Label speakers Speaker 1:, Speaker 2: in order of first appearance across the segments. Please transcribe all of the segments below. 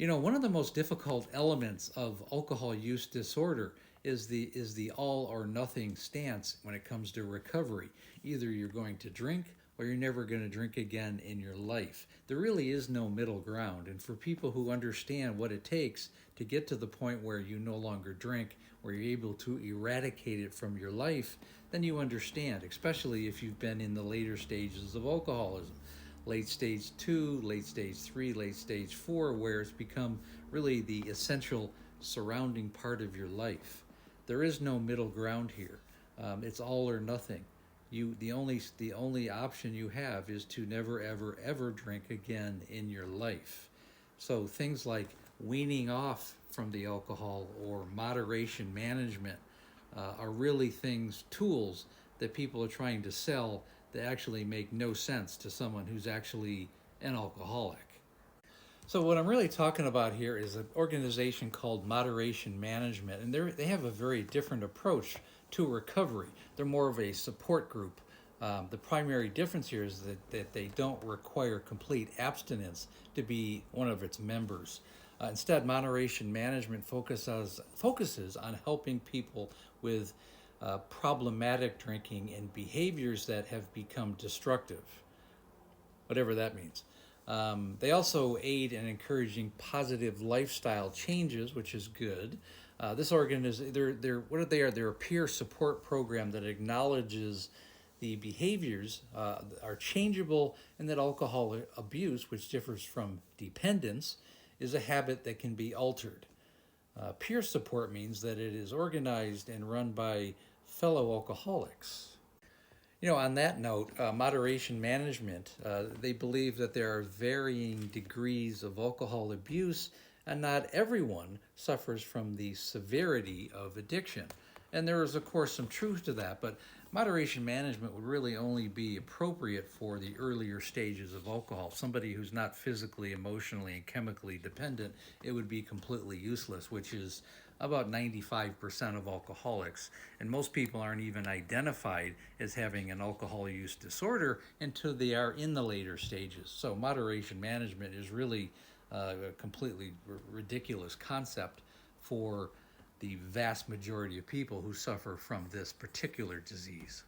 Speaker 1: One of the most difficult elements of alcohol use disorder is the all or nothing stance when it comes to recovery. Either you're going to drink or you're never going to drink again in your life. There really is no middle ground. And for people who understand what it takes to get to the point where you no longer drink, where you're able to eradicate it from your life, then you understand, especially if you've been in the later stages of alcoholism. Late stage 2, late stage 3, late stage 4, where it's become really the essential surrounding part of your life. There is no middle ground here. It's all or nothing. The only option you have is to never ever ever drink again in your life. So things like weaning off from the alcohol or moderation management are really tools that people are trying to sell that actually make no sense to someone who's actually an alcoholic. So what I'm really talking about here is an organization called Moderation Management, and they have a very different approach to recovery. They're more of a support group. The primary difference here is that they don't require complete abstinence to be one of its members. Instead, Moderation Management focuses on helping people with problematic drinking and behaviors that have become destructive, whatever that means. They also aid in encouraging positive lifestyle changes, which is good. This organization, they're a peer support program that acknowledges the behaviors are changeable, and that alcohol abuse, which differs from dependence, is a habit that can be altered. Peer support means that it is organized and run by fellow alcoholics. On that note, moderation management, they believe that there are varying degrees of alcohol abuse, and not everyone suffers from the severity of addiction. And there is, of course, some truth to that, but moderation management would really only be appropriate for the earlier stages of alcohol. Somebody who's not physically, emotionally, and chemically dependent, it would be completely useless, which is about 95% of alcoholics. And most people aren't even identified as having an alcohol use disorder until they are in the later stages. So moderation management is really a completely ridiculous concept for the vast majority of people who suffer from this particular disease.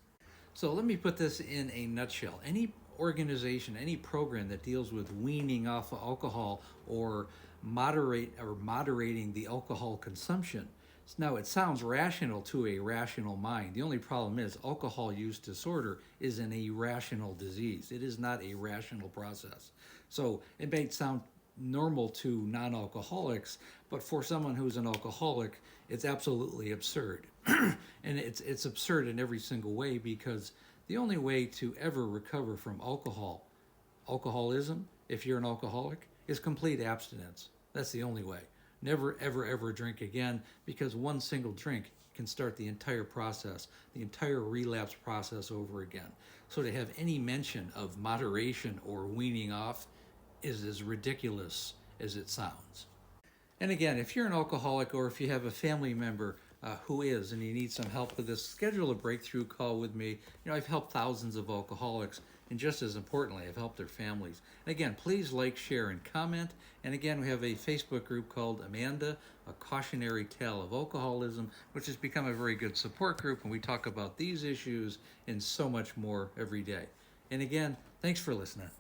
Speaker 1: So let me put this in a nutshell. Any organization, any program that deals with weaning off of alcohol or moderating the alcohol consumption. Now, it sounds rational to a rational mind. The only problem is alcohol use disorder is an irrational disease. It is not a rational process. So it may sound normal to non-alcoholics, but for someone who's an alcoholic, it's absolutely absurd. And it's absurd in every single way, because the only way to ever recover from alcoholism, if you're an alcoholic, is complete abstinence. That's the only way. Never, ever, ever drink again, because one single drink can start the entire process, the entire relapse process over again. So to have any mention of moderation or weaning off is as ridiculous as it sounds. And again, if you're an alcoholic, or if you have a family member who is, and you need some help with this, schedule a breakthrough call with me. I've helped thousands of alcoholics, and just as importantly, I've helped their families. And again, please like, share, and comment. And again, we have a Facebook group called Amanda, A Cautionary Tale of Alcoholism, which has become a very good support group, and we talk about these issues and so much more every day. And again, thanks for listening.